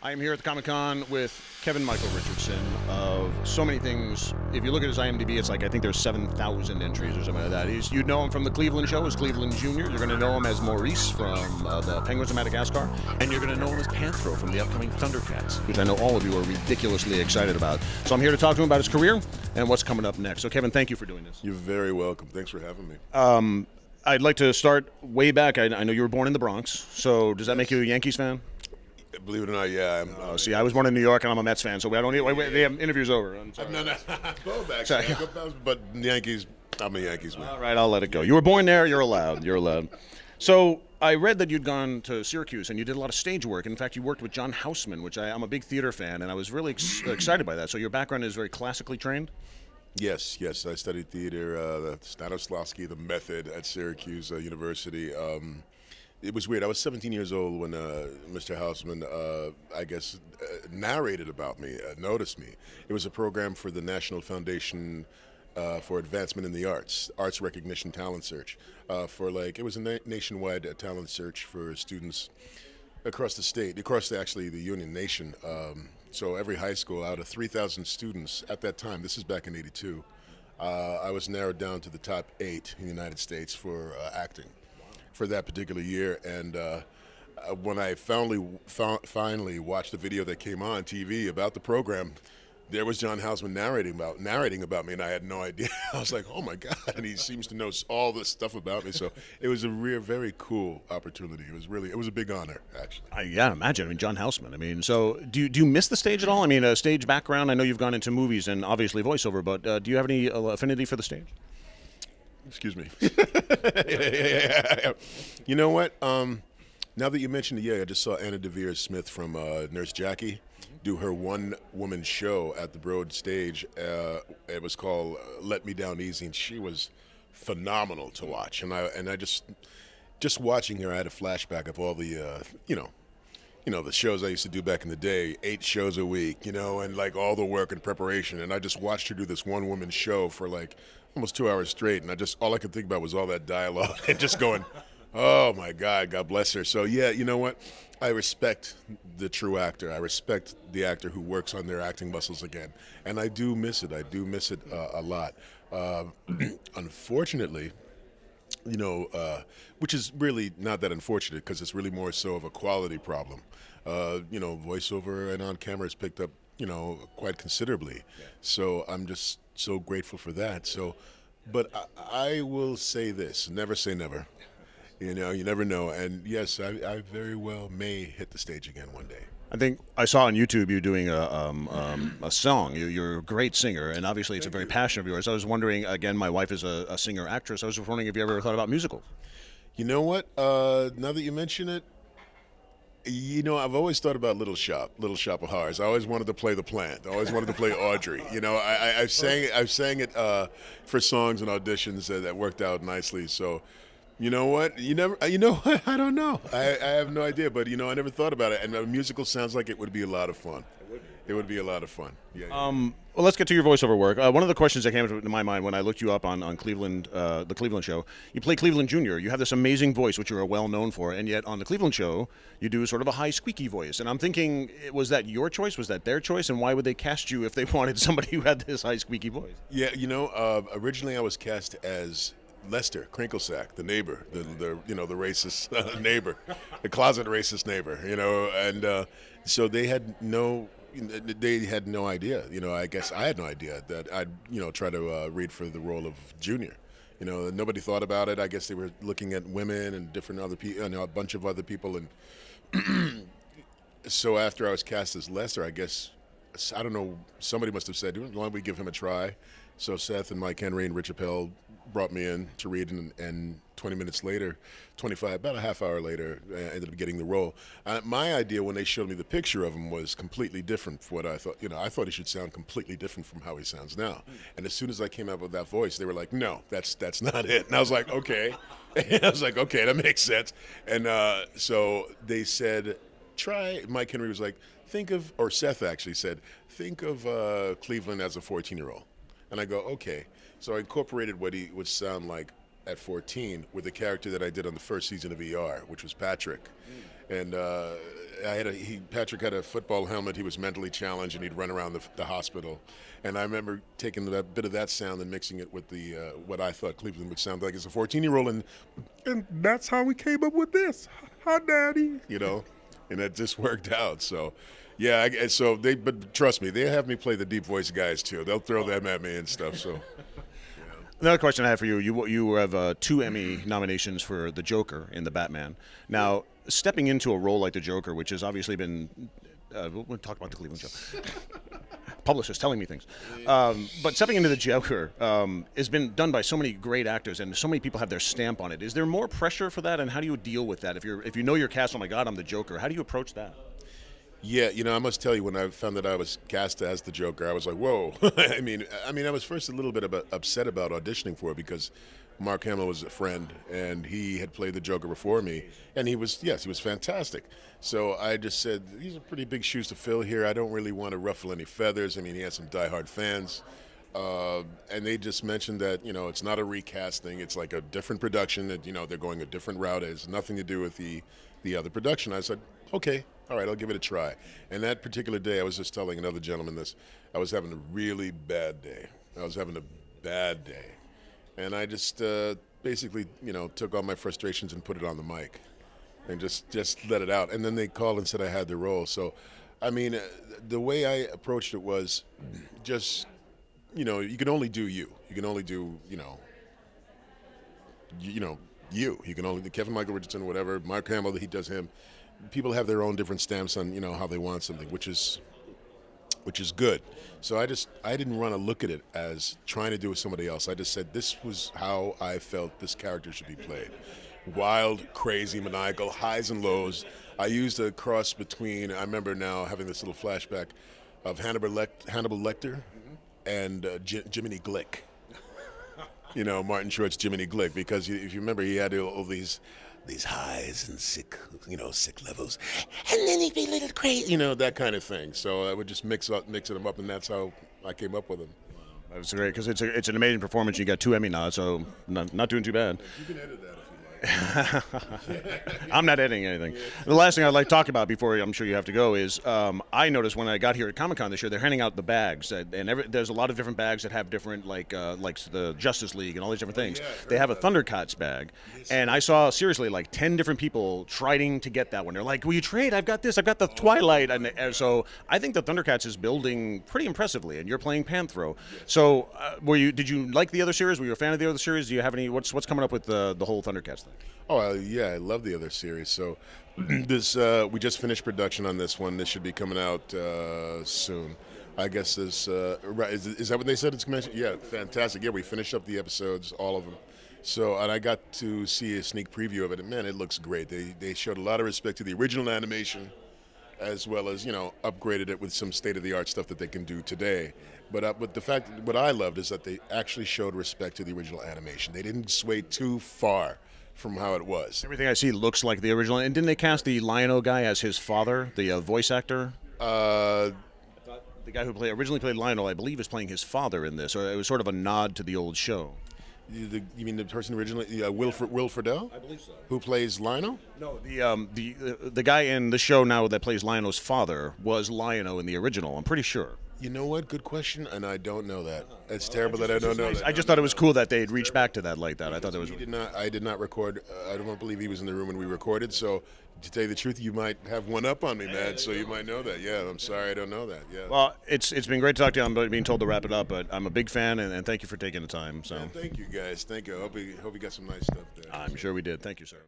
I am here at the Comic-Con with Kevin Michael Richardson of so many things. If you look at his IMDb, it's like, I think there's 7,000 entries or something like that. You know him from the Cleveland show as Cleveland Jr. You're going to know him as Maurice from the Penguins of Madagascar. And you're going to know him as Panthro from the upcoming Thundercats, which I know all of you are ridiculously excited about. So I'm here to talk to him about his career and what's coming up next. So Kevin, thank you for doing this. You're very welcome. Thanks for having me. I'd like to start way back. I know you were born in the Bronx. So does that make you a Yankees fan? Believe it or not, yeah. See, I was born in New York, and I'm a Mets fan, so we don't need. The interview's over. I'm sorry. No. Both actually. But Yankees, I'm a Yankees man. All right, I'll let it go. You were born there. You're allowed. You're allowed. So I read that you'd gone to Syracuse, and you did a lot of stage work. In fact, you worked with John Houseman, which I'm a big theater fan, and I was really excited by that. So your background is very classically trained? Yes. I studied theater, the Stanislavski, the method at Syracuse University. It was weird. I was 17 years old when Mr. Houseman, I guess, narrated about me, noticed me. It was a program for the National Foundation for Advancement in the Arts Recognition Talent Search. It was a nationwide talent search for students across the state, across the Union Nation. So every high school, out of 3,000 students at that time, this is back in '82, I was narrowed down to the top 8 in the United States for acting for that particular year. And when I finally watched the video that came on TV about the program, there was John Houseman narrating about me, and I had no idea. I was like, oh my God, and he seems to know all this stuff about me. So it was a very cool opportunity. It was a big honor, actually. Yeah, imagine. I mean, John Houseman. I mean, so do you miss the stage at all? I mean, a stage background. I know you've gone into movies and obviously voiceover, but do you have any affinity for the stage? Excuse me. Yeah. You know what? Now that you mentioned it, I just saw Anna Devere Smith from Nurse Jackie do her one-woman show at the Broad Stage. It was called Let Me Down Easy, and she was phenomenal to watch. And I just watching her, I had a flashback of all the the shows I used to do back in the day, 8 shows a week, and like all the work and preparation. And I just watched her do this one-woman show for like almost 2 hours straight, and all I could think about was all that dialogue and just going, oh my God, God bless her. So yeah, you know what? I respect the true actor. I respect the actor who works on their acting muscles again, and I do miss it. I do miss it a lot. Unfortunately, which is really not that unfortunate because it's really more so of a quality problem. Voiceover and on camera has picked up, quite considerably. Yeah. So I'm just so grateful for that. So, but I will say this: never say never. You never know. And yes, I very well may hit the stage again one day. I think I saw on YouTube you doing a song. You're a great singer, and obviously it's a very passion of yours. I was wondering, again, my wife is a singer-actress. I was wondering if you ever thought about musicals. You know what? Now that you mention it, I've always thought about Little Shop of Horrors. I always wanted to play the plant. I always wanted to play Audrey. I've sang it for songs and auditions that worked out nicely. So. You know what? I don't know. I have no idea, but I never thought about it. And a musical sounds like it would be a lot of fun. It would be a lot of fun. Yeah. Well, let's get to your voiceover work. One of the questions that came to my mind when I looked you up on Cleveland, the Cleveland show, you play Cleveland Jr. You have this amazing voice, which you are well known for, and yet on the Cleveland show, you do sort of a high, squeaky voice. And I'm thinking, was that your choice? Was that their choice? And why would they cast you if they wanted somebody who had this high, squeaky voice? Yeah, originally I was cast as Lester Crinklesack, the neighbor, the racist neighbor, the closet racist neighbor, and so they had no idea. I guess I had no idea that I'd try to read for the role of Junior. Nobody thought about it. I guess they were looking at women and different other people, a bunch of other people, and so after I was cast as Lester, I guess I don't know. Somebody must have said, "Why don't we give him a try?" So Seth and Mike Henry and Rich Appel brought me in to read, and 20 minutes later, about a half hour later, I ended up getting the role. My idea when they showed me the picture of him was completely different from what I thought. I thought he should sound completely different from how he sounds now. And as soon as I came out with that voice, they were like, no, that's not it. And I was like, okay. That makes sense. And so they said, try. Mike Henry was like, Seth actually said, think of Cleveland as a 14-year-old. And I go, okay. So I incorporated what he would sound like at 14 with the character that I did on the first season of ER, which was Patrick. and Patrick had a football helmet. He was mentally challenged, and he'd run around the hospital. And I remember taking a bit of that sound and mixing it with the what I thought Cleveland would sound like as a 14-year-old, and that's how we came up with this. Hi, Daddy, you know, and it just worked out. So, yeah. But trust me, they have me play the deep voice guys too. They'll throw them at me and stuff. So. Another question I have for you. You have 2 Emmy nominations for the Joker in the Batman. Now, stepping into a role like the Joker, which has obviously been, we'll talk about the Cleveland show. Publicist telling me things. But stepping into the Joker has been done by so many great actors, and so many people have their stamp on it. Is there more pressure for that, and how do you deal with that? If you know your cast, oh my God, I'm the Joker. How do you approach that? Yeah, you know, I must tell you, when I found that I was cast as the Joker, I was like, whoa. I mean, I was first a little bit upset about auditioning for it because Mark Hamill was a friend, and he had played the Joker before me, and he was fantastic. So I just said, these are pretty big shoes to fill here. I don't really want to ruffle any feathers. I mean, he has some diehard fans. And they just mentioned that, you know, it's not a recasting. It's like a different production. That, you know, they're going a different route. It has nothing to do with the other production. I said, okay. All right, I'll give it a try. And that particular day, I was just telling another gentleman this, I was having a really bad day. And I just basically, you know, took all my frustrations and put it on the mic and just let it out. And then they called and said I had the role. So, I mean, the way I approached it was just, you know, you can only do you. You can only do, you. You can only do Kevin Michael Richardson, whatever, Mark Hamill, he does him. People have their own different stamps on, you know, how they want something, which is good. So I didn't want to look at it as trying to do with somebody else. I just said this was how I felt this character should be played. Wild, crazy, maniacal, highs and lows. I used a cross between, I remember now having this little flashback of Hannibal Lecter and Jiminy Glick. You know, Martin Short's Jiminy Glick, because if you remember, he had all these highs and sick levels, and then he'd be a little crazy, you know, that kind of thing. So I would just mix them up, and that's how I came up with him. Wow. That was great, because it's an amazing performance. You got 2 Emmy nods, so not doing too bad. You can edit that. I'm not editing anything. The last thing I'd like to talk about before I'm sure you have to go is I noticed when I got here at Comic-Con this year, they're handing out the bags, and there's a lot of different bags that have different, like the Justice League and all these different things. They have a Thundercats bag, and I saw seriously like 10 different people trying to get that one. They're like, "Will you trade? I've got this. I've got the Twilight," and so I think the Thundercats is building pretty impressively, and you're playing Panthro. So did you like the other series? Were you a fan of the other series? Do you have any? What's coming up with the whole Thundercats thing? Oh, yeah, I love the other series. So this we just finished production on this one. This should be coming out soon. I guess right. Is that what they said? It's coming? Yeah, fantastic. Yeah, we finished up the episodes, all of them. So, and I got to see a sneak preview of it, and man, it looks great. They showed a lot of respect to the original animation, as well as, you know, upgraded it with some state-of-the-art stuff that they can do today. But the fact, what I loved is that they actually showed respect to the original animation. They didn't sway too far from how it was. Everything I see looks like the original. And didn't they cast the Lion-O guy as his father, the voice actor? The guy who originally played Lion-O, I believe, is playing his father in this, or it was sort of a nod to the old show. You mean the person originally, Will Friedle? I believe so. Who plays Lion-O? No, the guy in the show now that plays Lion-O's father was Lion-O in the original, I'm pretty sure. You know what? Good question, and I don't know that. It's terrible that I don't know that. I just thought it was cool that they'd reach back to that like that. I thought that was. I did not record. I don't believe he was in the room when we recorded. So, to tell you the truth, you might have one up on me, man. So you might know that. Yeah, I'm sorry, I don't know that. Yeah. Well, it's been great to talk to you. I'm being told to wrap it up, but I'm a big fan, and thank you for taking the time. So. Yeah, thank you, guys. Thank you. I hope you got some nice stuff there. I'm sure we did. Thank you, sir.